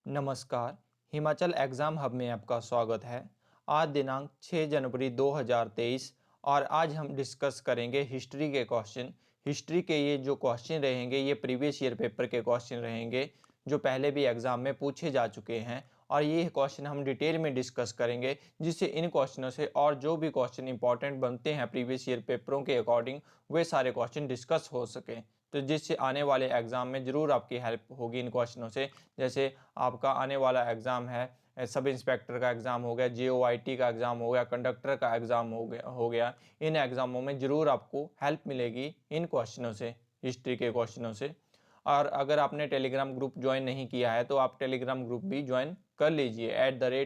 नमस्कार। Himachal exam hub में आपका स्वागत है। आज दिनांक 6 जनवरी 2023 और आज हम डिस्कस करेंगे हिस्ट्री के क्वेश्चन। हिस्ट्री के ये जो क्वेश्चन रहेंगे ये प्रीवियस ईयर पेपर के क्वेश्चन रहेंगे जो पहले भी एग्ज़ाम में पूछे जा चुके हैं और ये क्वेश्चन हम डिटेल में डिस्कस करेंगे जिससे इन क्वेश्चनों से और जो भी क्वेश्चन इंपॉर्टेंट बनते हैं प्रीवियस ईयर पेपरों के अकॉर्डिंग वे सारे क्वेश्चन डिस्कस हो सकें। तो जिससे आने वाले एग्ज़ाम में ज़रूर आपकी हेल्प होगी इन क्वेश्चनों से। जैसे आपका आने वाला एग्ज़ाम है सब इंस्पेक्टर का एग्ज़ाम हो गया, JOIT का एग्ज़ाम हो गया, कंडक्टर का एग्ज़ाम हो गया। इन एग्ज़ामों में ज़रूर आपको हेल्प मिलेगी इन क्वेश्चनों से, हिस्ट्री के क्वेश्चनों से। और अगर आपने टेलीग्राम ग्रुप ज्वाइन नहीं किया है तो आप टेलीग्राम ग्रुप भी ज्वाइन कर लीजिए।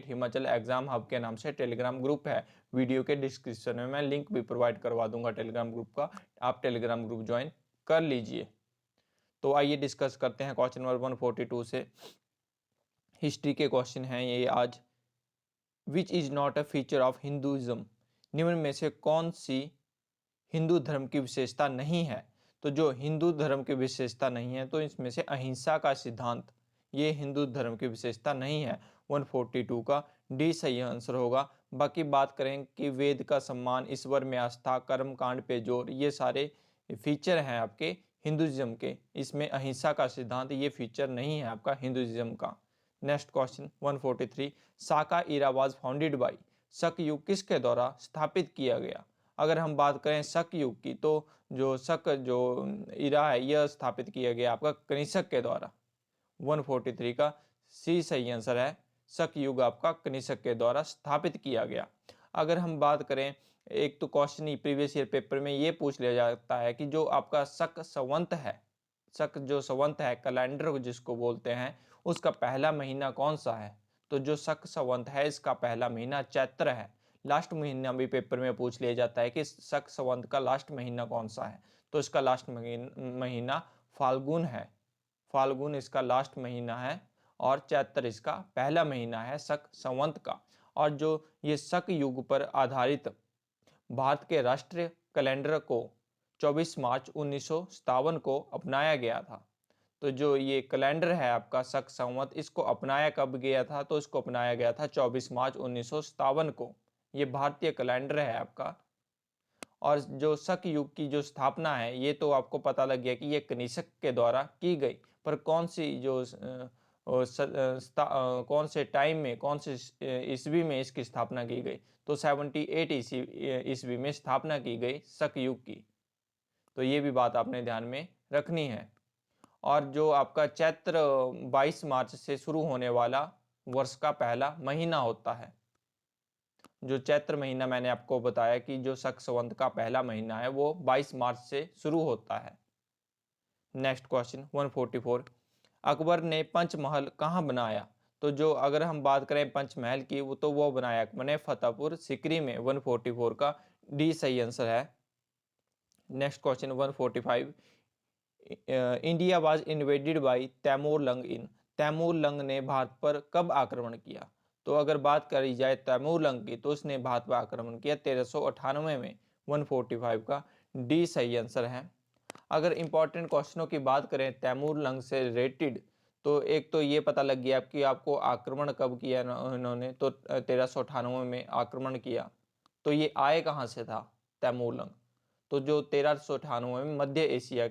@हिमाचल एग्ज़ाम हब के नाम से टेलीग्राम ग्रुप है। वीडियो के डिस्क्रिप्शन में मैं लिंक भी प्रोवाइड करवा दूंगा टेलीग्राम ग्रुप का, आप टेलीग्राम ग्रुप ज्वाइन कर लीजिए। तो आइए डिस्कस करते हैं क्वेश्चन नंबर 142 से। हिस्ट्री के क्वेश्चन हैं ये आज। Which is not a feature of Hinduism, निम्न में से कौन सी हिंदू धर्म की विशेषता नहीं है। तो जो हिंदू धर्म की विशेषता नहीं है तो इसमें से अहिंसा का सिद्धांत ये हिंदू धर्म की विशेषता नहीं है। 142 का डी सही आंसर होगा। बाकी बात करें कि वेद का सम्मान, ईश्वर में आस्था, कर्म कांड पे जोर, ये सारे फीचर हैं आपके हिंदुइज्म के। इसमें अहिंसा का सिद्धांत ये फीचर नहीं है आपका हिंदुइज्म का। Next question 143, Saka era was founded by, शक युग किसके द्वारा स्थापित किया गया। अगर हम बात करें शक युग की तो जो शक जो इरा है यह स्थापित किया गया आपका कनिष्क के द्वारा। 143 का सी सही आंसर है। शक युग आपका कनिष्क के द्वारा स्थापित किया गया। अगर हम बात करें, एक तो क्वेश्चन प्रीवियस ईयर पेपर में ये पूछ लिया जाता है कि जो आपका शक संवत है, शक जो संवत है कैलेंडर जिसको बोलते हैं, उसका पहला महीना कौन सा है। तो जो शक संवत है इसका पहला महीना चैत्र है। लास्ट महीना भी पेपर में पूछ लिया जाता है कि शक संवत का लास्ट महीना कौन सा है। तो इसका लास्ट महीना फाल्गुन है। फाल्गुन इसका लास्ट महीना है और चैत्र इसका पहला महीना है शक संवत का। और जो ये शक युग पर आधारित भारत के राष्ट्रीय कैलेंडर को 24 मार्च 1957 को अपनाया गया था। तो जो ये कैलेंडर है आपका शक संवत, इसको अपनाया कब गया था। तो इसको अपनाया गया था 24 मार्च 1957 को। ये भारतीय कैलेंडर है आपका। और जो शक युग की जो स्थापना है ये तो आपको पता लग गया कि ये कनिष्क के द्वारा की गई। पर कौन सी जो कौन से टाइम में, कौन से ईस्वी में इसकी स्थापना की गई। तो 78 ईस्वी में स्थापना की गई शक युग की। तो ये भी बात आपने ध्यान में रखनी है। और जो आपका चैत्र 22 मार्च से शुरू होने वाला वर्ष का पहला महीना होता है। जो चैत्र महीना मैंने आपको बताया कि जो शक संवत का पहला महीना है वो 22 मार्च से शुरू होता है। नेक्स्ट क्वेश्चन 144, अकबर ने पंचमहल कहाँ बनाया। तो जो अगर हम बात करें पंचमहल की वो बनाया अकबर ने फतेहपुर सीकरी में। 144 का डी सही आंसर है। Next question 145, India was invaded by Timur Lang in, Timur Lang ने भारत पर कब आक्रमण किया। तो अगर बात करी जाए तैमूर लंग की तो उसने भारत पर आक्रमण किया 1398 में। 145 का डी सही आंसर है। अगर इंपॉर्टेंट क्वेश्चनों की बात करें तैमूर लंग से रिलेटेड, तो एक तो ये पता लग गया कि आपको आक्रमण कब किया इन्होंने। तो 1398 में आक्रमण किया। तो ये आए कहाँ से था तैमूर लंग। तो जो 1398 में मध्य एशिया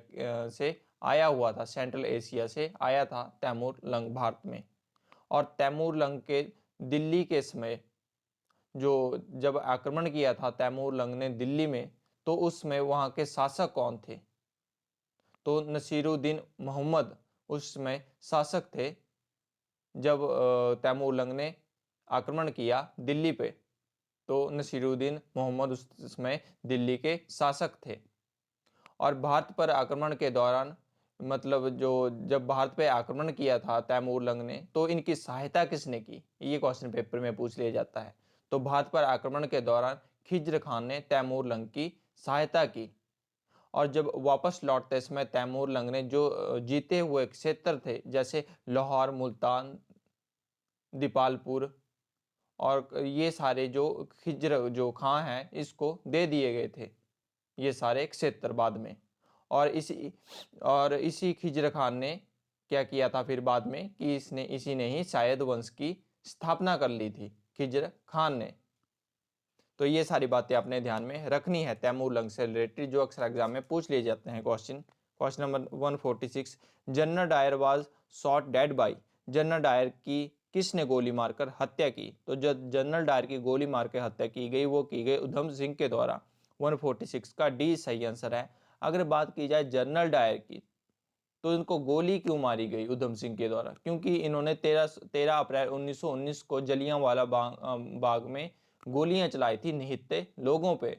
से आया हुआ था, सेंट्रल एशिया से आया था तैमूर लंग भारत में। और तैमूर लंग के दिल्ली के समय जो जब आक्रमण किया था तैमूर लंग ने दिल्ली में, तो उसमें वहाँ के शासक कौन थे। तो नसीरुद्दीन मोहम्मद उस समय शासक थे जब तैमूर लंग ने आक्रमण किया दिल्ली पे। तो नसीरुद्दीन मोहम्मद उस समय दिल्ली के शासक थे। और भारत पर आक्रमण के दौरान, मतलब जो जब भारत पे आक्रमण किया था तैमूर लंग ने, तो इनकी सहायता किसने की, ये क्वेश्चन पेपर में पूछ लिया जाता है। तो भारत पर आक्रमण के दौरान खिज्र खान ने तैमूर लंग की सहायता की। और जब वापस लौटते समय तैमूर लंग ने जो जीते हुए क्षेत्र थे जैसे लाहौर, मुल्तान, दीपालपुर और ये सारे जो खिज्र जो खां हैं इसको दे दिए गए थे ये सारे क्षेत्र बाद में। और इसी खिज्र खान ने क्या किया था फिर बाद में कि इसी ने ही शायद वंश की स्थापना कर ली थी, खिज्र खान ने। तो ये सारी बातें आपने ध्यान में रखनी है तैमूर लंग से रिलेटेड, जो अक्सर एग्जाम में पूछ लिए जाते हैं question. Question number 146, general Dyer was shot dead by, general Dyer की किसने गोली मारकर हत्या की? तो जो जनरल डायर की गोली मार के हत्या की गई वो की गई उधम सिंह के द्वारा। 146 का डी सही आंसर है। अगर बात की जाए जनरल डायर की, तो इनको गोली क्यों मारी गई उधम सिंह के द्वारा? क्योंकि इन्होंने 13 अप्रैल 1919 को जलियांवाला बाग में गोलियां चलाई थी निहत्थे लोगों पे।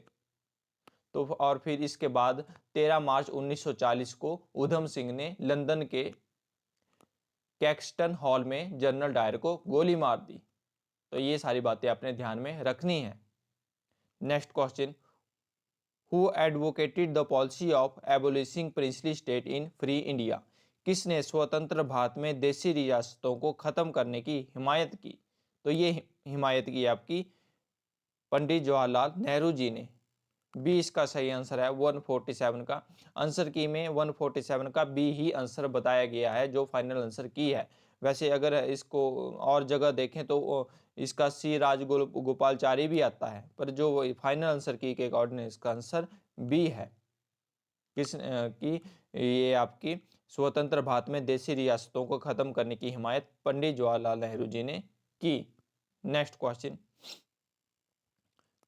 तो और फिर इसके बाद 13 मार्च 1940 को उधम सिंह ने लंदन के कैक्सटन हॉल में जनरल डायर को गोली मार दी। तो ये सारी बातें अपने ध्यान में रखनी है। Next question, who advocated the policy of abolishing princely state in free India? किसने स्वतंत्र भारत में देशी रियासतों को खत्म करने की हिमायत की? तो ये हिमायत की आपकी पंडित जवाहरलाल नेहरू जी ने। बी इसका सही आंसर है 147 का। आंसर की में 147 का बी ही आंसर बताया गया है जो फाइनल आंसर की है। वैसे अगर इसको और जगह देखें तो इसका सी राजगोपालचारी भी आता है, पर जो फाइनल आंसर की के अकॉर्डिंग इसका आंसर बी है। कि ये आपकी स्वतंत्र भारत में देशी रियासतों को खत्म करने की हिमायत पंडित जवाहरलाल नेहरू जी ने की। नेक्स्ट क्वेश्चन,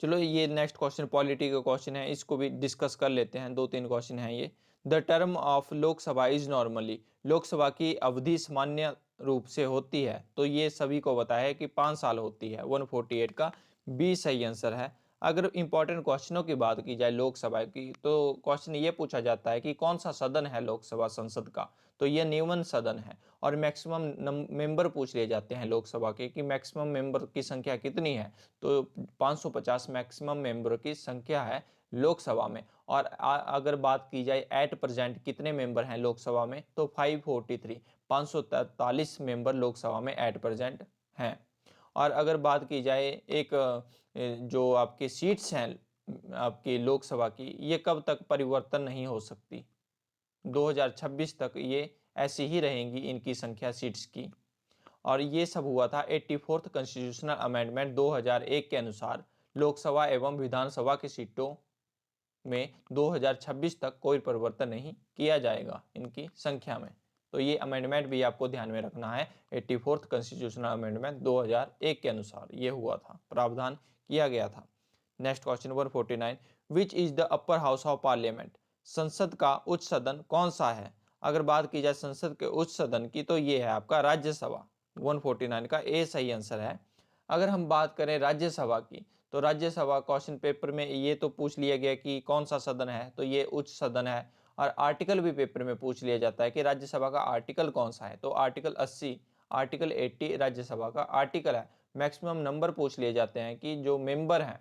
चलो ये नेक्स्ट क्वेश्चन पॉलिटी का क्वेश्चन है, इसको भी डिस्कस कर लेते हैं। 2-3 क्वेश्चन हैं ये। The term of Lok Sabha is normally, Lok Sabha की अवधि सामान्य रूप से होती है, तो ये सभी को बताया है कि 5 साल होती है। 148 का बी सही आंसर है। अगर इंपॉर्टेंट क्वेश्चनों की बात की जाए लोकसभा की, तो क्वेश्चन ये पूछा जाता है कि कौन सा सदन है लोकसभा संसद का? तो यह नियमन सदन है। और मैक्सिमम मेंबर पूछ लिए जाते हैं लोकसभा के कि मैक्सिमम मेंबर की संख्या कितनी है? तो 550 मैक्सिमम मेंबर की संख्या है लोकसभा में। और अगर बात की जाए एट प्रेजेंट कितने मेंबर हैं लोकसभा में, तो 543 543 मेंबर लोकसभा में एट प्रेजेंट हैं। और अगर बात की जाए एक जो आपकी सीट्स हैं आपकी लोकसभा की, ये कब तक परिवर्तन नहीं हो सकती? 2026 तक ये ऐसी ही रहेंगी इनकी संख्या सीट्स की। और ये सब हुआ था 84th कॉन्स्टिट्यूशनल अमेंडमेंट 2001 के अनुसार। लोकसभा एवं विधानसभा की सीटों में 2026 तक कोई परिवर्तन नहीं किया जाएगा इनकी संख्या में। तो ये अमेंडमेंट भी आपको ध्यान में रखना है। 84th कॉन्स्टिट्यूशनल अमेंडमेंट 2001 के अनुसार ये हुआ था, प्रावधान किया गया था। Next question 149, which is the upper house of parliament? संसद का उच्च सदन कौन सा है? अगर बात की जाए संसद के उच्च सदन की, तो ये है आपका राज्यसभा। 149 का ए सही आंसर है। अगर हम बात करें राज्यसभा की, तो राज्यसभा क्वेश्चन पेपर में ये तो पूछ लिया गया कि कौन सा सदन है, तो ये उच्च सदन है। और आर्टिकल भी पेपर में पूछ लिया जाता है कि राज्यसभा का आर्टिकल कौन सा है, तो आर्टिकल 80, आर्टिकल 80 राज्यसभा का आर्टिकल है। मैक्सिमम नंबर पूछ लिए जाते हैं कि जो मेंबर हैं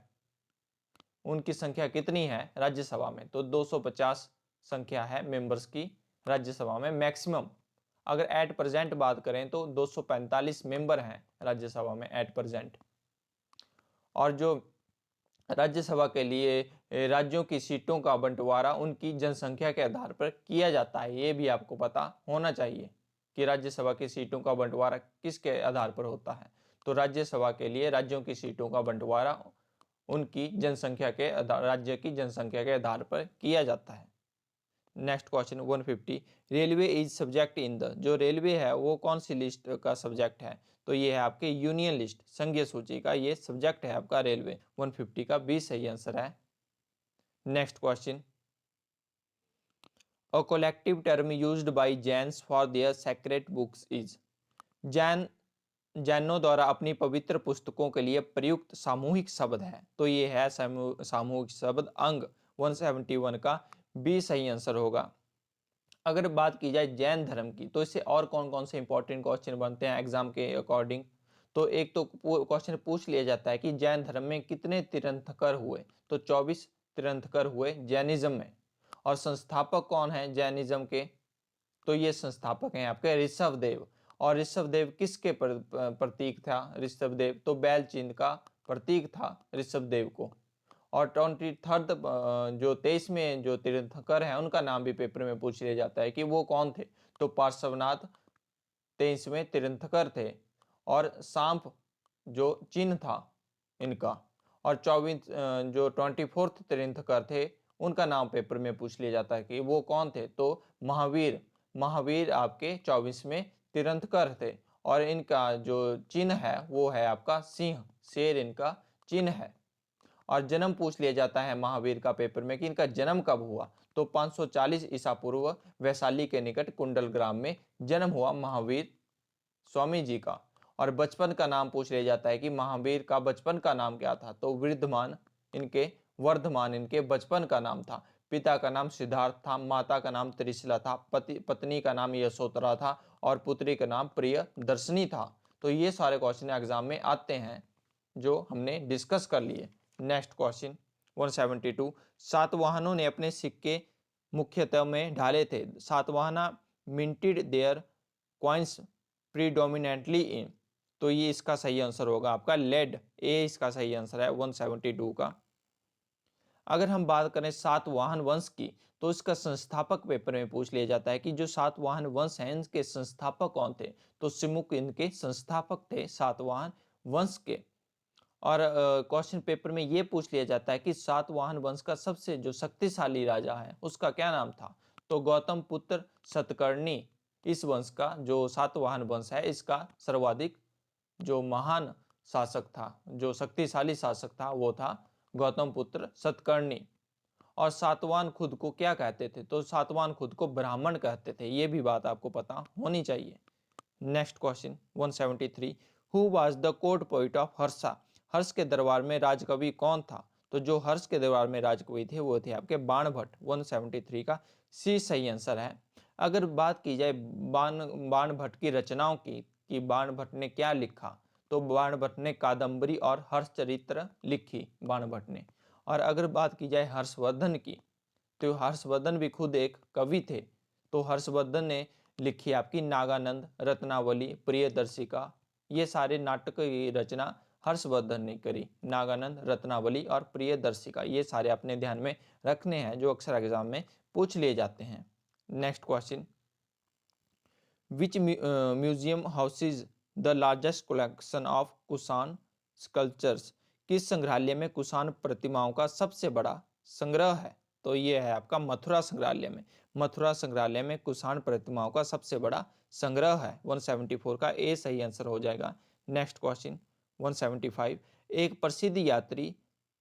उनकी संख्या कितनी है राज्यसभा में, तो 250 संख्या है मेंबर्स की राज्यसभा में मैक्सिमम। अगर एट प्रेजेंट बात करें तो 245 मेंबर हैं राज्यसभा में एट प्रेजेंट। और जो राज्यसभा के लिए राज्यों की सीटों का बंटवारा उनकी जनसंख्या के आधार पर किया जाता है। ये भी आपको पता होना चाहिए कि राज्यसभा की सीटों का बंटवारा किसके आधार पर होता है। तो राज्यसभा के लिए राज्यों की सीटों का बंटवारा उनकी जनसंख्या के आधार, राज्य की जनसंख्या के आधार पर किया जाता है। Next question 150, railway is subject in the, जो रेलवे है वो कौन सी लिस्ट का सब्जेक्ट है? तो ये है आपके यूनियन लिस्ट, संघीय सूची का ये सब्जेक्ट है आपका रेलवे। 150 का बी सही आंसर है। Next question, a collective term used by Jains for their secret books is, जैनों द्वारा अपनी पवित्र पुस्तकों के लिए प्रयुक्त सामूहिक शब्द है, तो ये है सामूहिक शब्द अंग। 171 का बी सही आंसर होगा। अगर बात की जाए जैन धर्म की, तो इससे और कौन कौन से इंपॉर्टेंट क्वेश्चन बनते हैं एग्जाम के अकॉर्डिंग, तो एक तो क्वेश्चन पूछ लिया जाता है कि जैन धर्म में कितने तीर्थंकर हुए, तो 24 तीर्थंकर हुए जैनिज्म में। और संस्थापक कौन है जैनिज्म के, तो ये संस्थापक हैं आपके ऋषभदेव। और ऋषभदेव किसके प्रतीक था ऋषभदेव, तो बैल चिन्ह का प्रतीक था ऋषभदेव को। और 23rd जो 23वें जो तीर्थंकर हैं उनका नाम भी पेपर में पूछ लिया जाता है कि वो कौन थे, तो पार्श्वनाथ 23वें तीर्थंकर थे, और सांप जो चिन्ह था इनका, और 24 जो 24th तीर्थंकर थे उनका नाम पेपर में पूछ लिया जाता है कि वो कौन थे, तो महावीर। महावीर आपके 24वें तीर्थंकर थे, और इनका जो चिन्ह है वो है आपका सिंह, शेर इनका चिन्ह है। और जन्म पूछ लिया जाता है महावीर का पेपर में कि इनका जन्म कब हुआ, तो 540 ईसा पूर्व वैशाली के निकट कुंडल ग्राम में जन्म हुआ महावीर स्वामी जी का। और बचपन का नाम पूछ लिया जाता है कि महावीर का बचपन का नाम क्या था, तो वृद्धमान इनके वर्धमान इनके बचपन का नाम था। पिता का नाम सिद्धार्थ था, माता का नाम त्रिशिला था, पत्नी का नाम यशोधरा था, और पुत्री का नाम प्रियदर्शनी था। तो ये सारे क्वेश्चन एग्जाम में आते हैं जो हमने डिस्कस कर लिए। नेक्स्ट क्वेश्चन 172, सातवाहनों ने अपने सिक्के मुख्यतः में ढाले थे। Satavahana minted their coins predominantly in, तो ये इसका सही आंसर होगा आपका लेड, ए इसका सही आंसर है 172 का। अगर हम बात करें सातवाहन वंश की, तो इसका संस्थापक पेपर में पूछ लिया जाता है कि जो सातवाहन वंश है इनके संस्थापक कौन थे, तो सिमुक इनके संस्थापक थे सातवाहन वंश के। और क्वेश्चन पेपर में ये पूछ लिया जाता है कि सातवाहन वंश का सबसे जो शक्तिशाली राजा है उसका क्या नाम था, तो गौतम पुत्र सतकर्णी इस वंश का, जो सातवाहन वंश है इसका सर्वाधिक जो महान शासक था, जो शक्तिशाली शासक था वो था गौतम पुत्र सतकर्णी। और सातवाहन खुद को क्या कहते थे, तो सातवाहन खुद को ब्राह्मण कहते थे, ये भी बात आपको पता होनी चाहिए। Next question 173, who was the court poet of Harsha, Harsha के दरबार में राजकवि कौन था, तो जो हर्ष के दरबार में राजकवि थे वो थे आपके बाणभट्ट। 173 का सी सही आंसर है। अगर बात की जाए बाणभट्ट की रचनाओं की कि बाणभट्ट ने क्या लिखा, तो बाणभट्ट ने कादंबरी और हर्षचरित्र लिखी बाणभट्ट ने। और अगर बात की जाए हर्षवर्धन की, तो हर्षवर्धन भी खुद एक कवि थे, तो हर्षवर्धन ने लिखी आपकी नागानंद, रत्नावली, प्रियदर्शिका, ये सारे नाटक की रचना हर्षवर्धन ने करी। नागानंद, रत्नावली और प्रियदर्शिका, ये सारे अपने ध्यान में रखने हैं जो अक्सर एग्जाम में पूछ लिए जाते हैं। Next question, which museum houses the largest collection of Kushan sculptures, किस संग्रहालय में कुषाण प्रतिमाओं का सबसे बड़ा संग्रह है, तो ये है आपका मथुरा संग्रहालय में। मथुरा संग्रहालय में कुषाण प्रतिमाओं का सबसे बड़ा संग्रह है। 174 का ए सही आंसर हो जाएगा। नेक्स्ट क्वेश्चन 175, एक प्रसिद्ध यात्री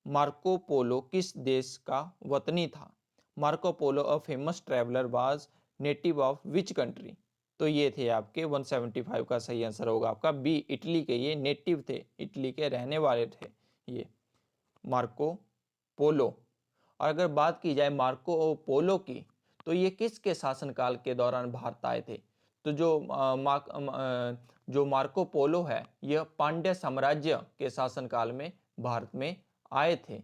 मार्को पोलो किस देश का वतनी था, Marco Polo a famous traveller was native of which country, तो ये थे आपके 175 का सही आंसर होगा आपका बी, इटली के ये नेटिव थे, इटली के रहने वाले थे ये मार्को पोलो। और अगर बात की जाए मार्को पोलो की, तो ये किसके शासनकाल के दौरान भारत आए थे, तो जो मार्को पोलो है यह पांड्य साम्राज्य के शासनकाल में भारत में आए थे।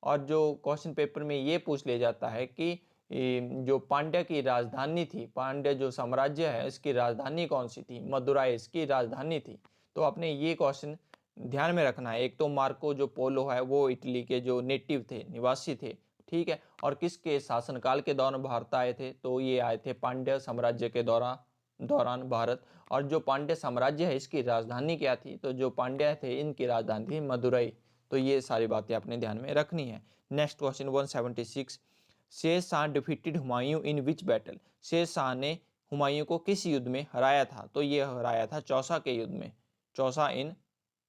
और जो क्वेश्चन पेपर में ये पूछ लिया जाता है कि जो पांड्य की राजधानी थी, पांड्य जो साम्राज्य है इसकी राजधानी कौन सी थी, मदुराई इसकी राजधानी थी। तो आपने ये क्वेश्चन ध्यान में रखना है। एक तो मार्को जो पोलो है वो इटली के जो नेटिव थे, निवासी थे, ठीक है, और किसके शासनकाल के दौरान भारत आए थे, तो ये आए थे पांड्य साम्राज्य के दौरान भारत। और जो पांड्य साम्राज्य है इसकी राजधानी क्या थी, तो जो पांड्य थे इनकी राजधानी थी मदुरई। तो ये सारी बातें आपने ध्यान में रखनी है। Next question 176, Sher Shah defeated Humayun इन विच बैटल, शेर शाह ने हुमायूं को किस युद्ध में हराया था, तो ये हराया था चौसा के युद्ध में। चौसा इन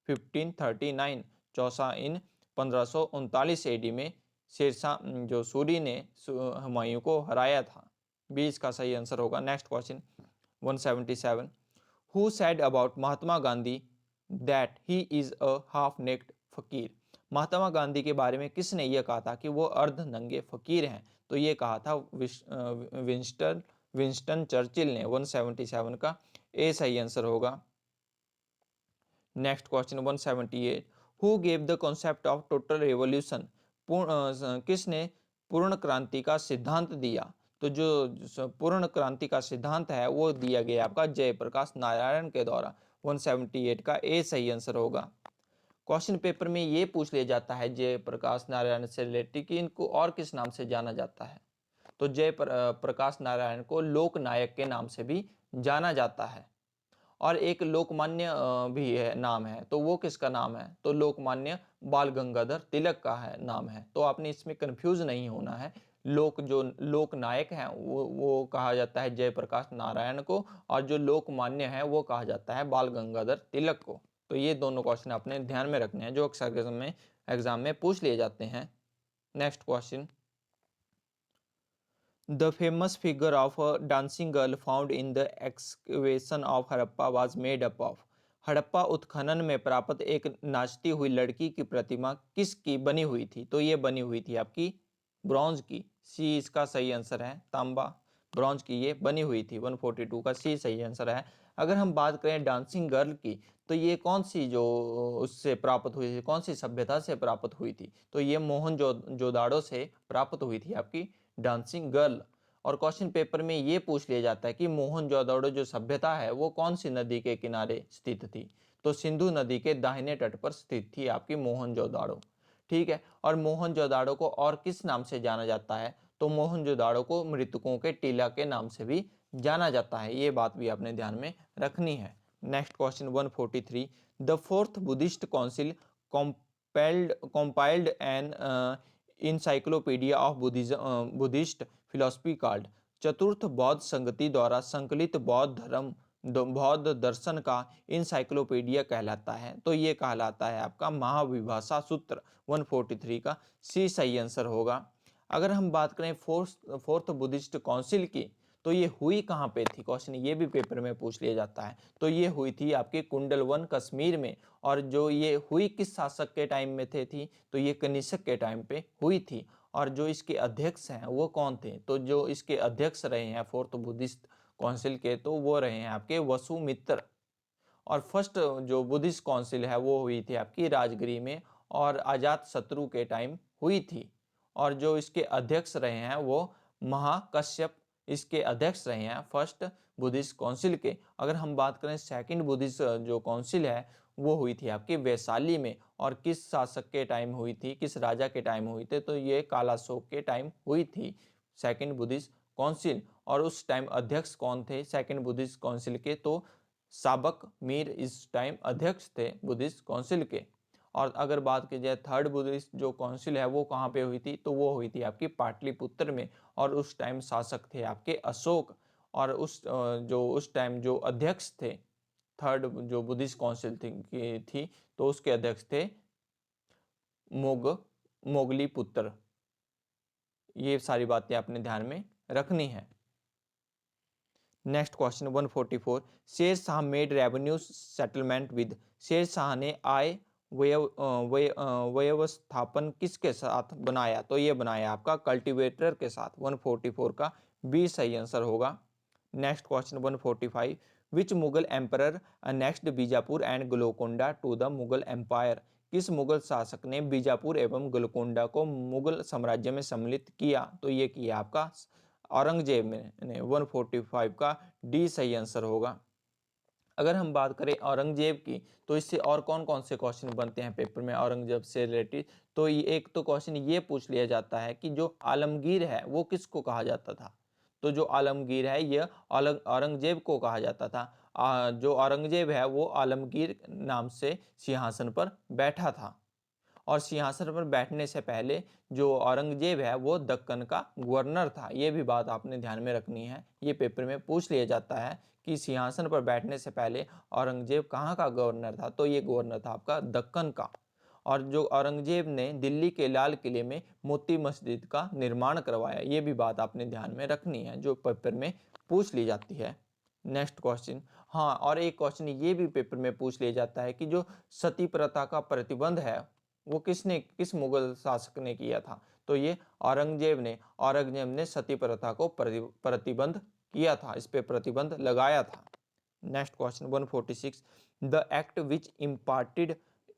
1539, चौसा इन 1539 एडी में शेरशाह जो सूरी ने हुमायूं को हराया था। 20 का सही आंसर होगा। Next question 177, who said about Mahatma Gandhi that he is a half naked fakir, Mahatma Gandhi के बारे में किसने यह कहा था कि वो अर्ध नंगे फकीर हैं, तो ये कहा था विंस्टन चर्चिल ने। 177 का ए सही आंसर होगा। Next question 178, who gave the concept of total revolution, किसने पूर्ण क्रांति का सिद्धांत दिया, तो जो पूर्ण क्रांति का सिद्धांत है वो दिया गया आपका जयप्रकाश नारायण के द्वारा। 178 का ए सही आंसर होगा। क्वेश्चन पेपर में ये पूछ लिया जाता है जयप्रकाश नारायण से रिलेटेड कि इनको और किस नाम से जाना जाता है, तो जयप्रकाश नारायण को लोकनायक के नाम से भी जाना जाता है। और एक लोकमान्य भी है, नाम है, तो वो किसका नाम है? तो लोकमान्य बाल गंगाधर तिलक का है, नाम है। तो आपने इसमें कंफ्यूज नहीं होना है। जो लोक नायक हैं वो कहा जाता है जयप्रकाश नारायण को, और जो लोकमान्य है वो कहा जाता है बाल गंगाधर तिलक को। तो ये दोनों क्वेश्चन आपने ध्यान में रखने हैं जो अक्सर एग्जाम में पूछ लिए जाते हैं। Next question, The famous figure of a dancing girl found in the excavation of Harappa was made up of। Harappa उत्खनन में प्राप्त एक नाचती हुई लड़की की प्रतिमा किसकी बनी हुई थी? तो ये बनी हुई थी आपकी ब्रॉन्ज की। सी इसका सही आंसर है, तांबा ब्रॉन्ज की ये बनी हुई थी। 142 का सी सही आंसर है। अगर हम बात करें डांसिंग गर्ल की, तो ये कौन सी जो उससे प्राप्त हुई थी, कौन सी सभ्यता से प्राप्त हुई थी? तो ये मोहनजोदाड़ो से प्राप्त हुई थी आपकी डांसिंग गर्ल। और क्वेश्चन पेपर में ये पूछ लिया जाता है कि मोहनजोदड़ो जो सभ्यता है वो कौन सी नदी के किनारे स्थित थी? तो सिंधु नदी के दाहिने तट पर स्थित थी आपकी मोहनजोदड़ो। ठीक है। और मोहनजोदड़ो को और किस नाम से जाना जाता है? तो मोहनजोदड़ो को मृतकों के टीला के नाम से भी जाना जाता है। ये बात भी आपने ध्यान में रखनी है। Next question 143, the fourth Buddhist council compiled an encyclopedia of Buddhist philosophy called. चतुर्थ बौद्ध संगति द्वारा संकलित बौद्ध दर्शन का इंसाइक्लोपीडिया कहलाता है। तो ये कहलाता है आपका महाविभाषा सूत्र। 143 का सी सही आंसर होगा। अगर हम बात करें फोर्थ बुद्धिस्ट काउंसिल की, तो ये हुई कहाँ पे थी? क्वेश्चन ये भी पेपर में पूछ लिया जाता है। तो ये हुई थी आपके कुंडलवन कश्मीर में। और जो ये हुई किस शासक के टाइम में थी? तो ये कनिष्क के टाइम पे हुई थी। और जो इसके अध्यक्ष हैं वो कौन थे? तो जो इसके अध्यक्ष रहे हैं फोर्थ बुद्धिस्ट काउंसिल के, तो वो रहे हैं आपके वसुमित्र। और फर्स्ट जो बुद्धिस्ट काउंसिल है वो हुई थी आपकी राजगिरी में, और अजात शत्रु के टाइम हुई थी। और जो इसके अध्यक्ष रहे हैं वो महाकश्यप इसके अध्यक्ष रहे हैं फर्स्ट बुद्धिस्ट काउंसिल के। अगर हम बात करें सेकंड बुद्धिस्ट जो काउंसिल है वो हुई थी आपकी वैशाली में। और किस शासक के टाइम हुई थी, किस राजा के टाइम हुई थी? तो ये कालाशोक के टाइम हुई थी सेकंड बुद्धिस्ट काउंसिल। और उस टाइम अध्यक्ष कौन थे सेकंड बुद्धिस्ट काउंसिल के? तो साबक मीर इस टाइम अध्यक्ष थे बुद्धिस्ट काउंसिल के। और अगर बात की जाए थर्ड बुद्धिस्ट जो काउंसिल है वो कहाँ पे हुई थी? तो वो हुई थी आपकी पाटलिपुत्र में। और उस टाइम शासक थे आपके अशोक। और उस टाइम जो अध्यक्ष थे थर्ड जो बुद्धिस्ट काउंसिल थी, तो उसके अध्यक्ष थे मोगली पुत्र। ये सारी बातें आपने ध्यान में रखनी है। Next question 144, Sher Shah made revenue settlement with. Sher Shah ने आय व्यवस्थापन किसके साथ बनाया? तो ये बनाया आपका कल्टीवेटर के साथ। 144 का बी सही आंसर होगा। Next question 145, which Mughal emperor next Bijapur and Golconda to the Mughal empire. किस मुगल शासक ने बीजापुर एवं गोलकोंडा को मुगल साम्राज्य में सम्मिलित किया? तो ये किया आपका औरंगजेब ने। 145 का डी सही आंसर होगा। अगर हम बात करें औरंगजेब की, तो इससे और कौन कौन से क्वेश्चन बनते हैं पेपर में औरंगजेब से रिलेटेड? तो ये एक तो क्वेश्चन ये पूछ लिया जाता है कि जो आलमगीर है वो किसको कहा जाता था? तो जो आलमगीर है ये औरंगजेब को कहा जाता था। जो औरंगजेब है वो आलमगीर नाम से सिंहासन पर बैठा था। और सिंहासन पर बैठने से पहले जो औरंगजेब है वो दक्कन का गवर्नर था। ये भी बात आपने ध्यान में रखनी है, ये पेपर में पूछ लिया जाता है कि सिंहासन पर बैठने से पहले औरंगजेब कहाँ का गवर्नर था? तो ये गवर्नर था आपका दक्कन का। और जो औरंगजेब ने दिल्ली के लाल किले में मोती मस्जिद का निर्माण करवाया, ये भी बात आपने ध्यान में रखनी है जो पेपर में पूछ ली जाती है। नेक्स्ट क्वेश्चन, हाँ, और एक क्वेश्चन ये भी पेपर में पूछ लिया जाता है कि जो सती प्रथा का प्रतिबंध है वो किस मुगल शासक ने किया था? तो ये औरंगजेब ने सती प्रथा को प्रतिबंध किया था, इस पे प्रतिबंध लगाया था। Next question 146, the act which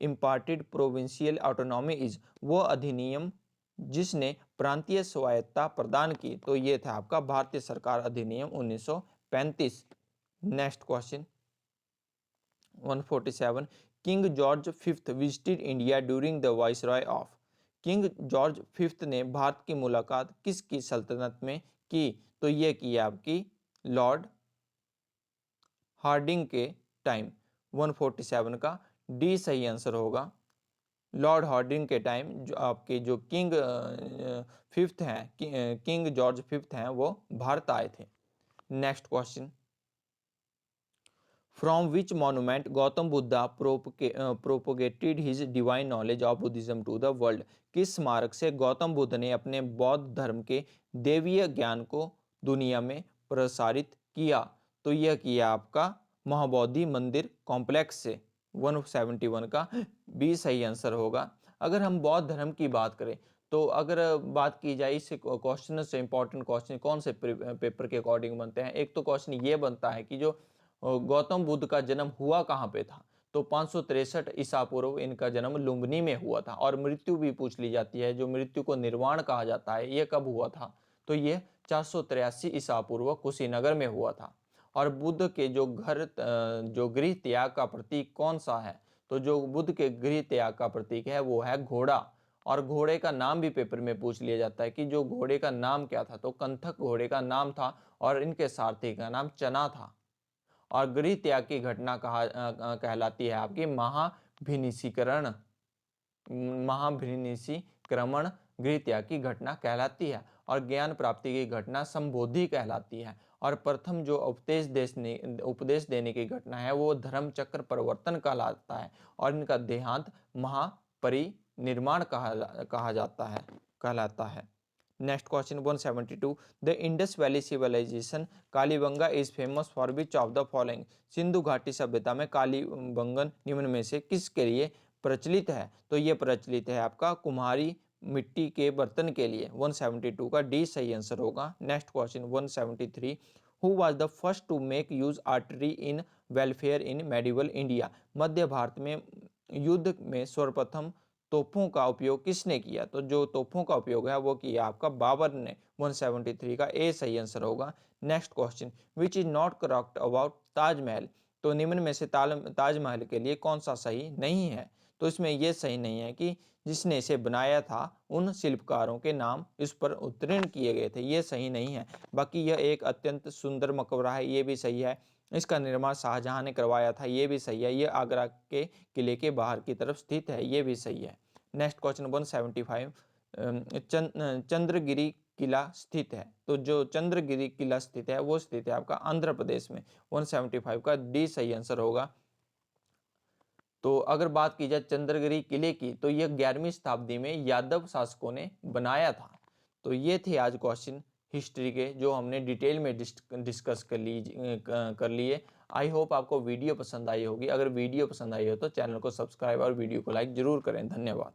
imparted provincial autonomy is. वो अधिनियम जिसने प्रांतीय स्वायत्तता प्रदान की, तो ये था आपका भारतीय सरकार अधिनियम 1935। Next question 147, king George fifth visited India during the viceroy of. King George fifth ने भारत की मुलाकात किसकी सल्तनत में की? तो ये की आपकी लॉर्ड हार्डिंग के टाइम 147 का डी सही आंसर होगा। लॉर्ड हार्डिंग के टाइम जो आपके जो किंग फिफ्थ हैं, किंग जॉर्ज फिफ्थ हैं, वो भारत आए थे। Next question, from which monument Gautam Buddha propagated his divine knowledge of Buddhism to the world. किस स्मारक से गौतम बुद्ध ने अपने बौद्ध धर्म के देवीय ज्ञान को दुनिया में प्रसारित किया? तो यह किया आपका महाबोधि मंदिर कॉम्प्लेक्स से। 171 का बी सही आंसर होगा। अगर हम बौद्ध धर्म की बात करें तो अगर बात की जाए इस क्वेश्चन से, इंपॉर्टेंट क्वेश्चन कौन से पेपर के अकॉर्डिंग बनते हैं, एक तो क्वेश्चन ये बनता है कि जो गौतम बुद्ध का जन्म हुआ कहाँ पे था, तो 563 ईसा पूर्व इनका जन्म लुम्बिनी में हुआ था। और मृत्यु भी पूछ ली जाती है, जो मृत्यु को निर्वाण कहा जाता है, ये कब हुआ था, तो ये 483 ईसा पूर्व कुशीनगर में हुआ था। और बुद्ध के जो जो गृह त्याग का प्रतीक कौन सा है, तो जो बुद्ध के गृह त्याग का प्रतीक है वो है घोड़ा। और घोड़े का नाम भी पेपर में पूछ लिया जाता है कि जो घोड़े का नाम क्या था, तो कंथक घोड़े का नाम था और इनके सारथी का नाम चना था। और गृह त्याग की घटना कहलाती है आपकी महाभिनिशीकरण, महाभिनिशीक्रमण गृह त्याग की घटना कहलाती है। और ज्ञान प्राप्ति की घटना संबोधि कहलाती है। और प्रथम जो उपदेश देने की घटना है वो धर्म चक्र परिवर्तन कहलाता है। और इनका देहांत महापरिनिर्माण कहलाता है। Next question 172, the Indus valley civilization Kalibangan is famous for which of the following. Sindhu घाटी सभ्यता में कालीबंगन निम्न में से किसके लिए प्रचलित है? तो ये प्रचलित है आपका कुम्हारी मिट्टी के बर्तन के लिए। 172 का डी सही आंसर होगा। Next question 173, who was the first to make use artillery in warfare in medieval India. मध्य भारत में युद्ध में सर्वप्रथम तोपों का उपयोग किसने किया? तो जो तोपों का उपयोग है वो किया आपका बाबर ने। 173 का ए सही आंसर होगा। Next question, which is not correct about Taj Mahal. तो निम्न में से ताजमहल के लिए कौन सा सही नहीं है? तो इसमें यह सही नहीं है कि जिसने इसे बनाया था उन शिल्पकारों के नाम इस पर उत्तीर्ण किए गए थे, ये सही नहीं है। बाकी यह एक अत्यंत सुंदर मकबरा है, ये भी सही है। इसका निर्माण शाहजहां ने करवाया था, ये भी सही है। ये आगरा के किले के बाहर की तरफ स्थित है, ये भी सही है। नेक्स्ट क्वेश्चन 175, चंद्रगिरी किला स्थित है। तो जो चंद्रगिरी किला स्थित है वो स्थित है आपका आंध्र प्रदेश में। 175 का डी सही आंसर होगा। तो अगर बात की जाए चंद्रगिरी किले की, तो यह 11वीं शताब्दी में यादव शासकों ने बनाया था। तो ये थे आज क्वेश्चन हिस्ट्री के जो हमने डिटेल में डिस्कस कर लिए। आई होप आपको वीडियो पसंद आई होगी। अगर वीडियो पसंद आई हो तो चैनल को सब्सक्राइब और वीडियो को लाइक जरूर करें। धन्यवाद।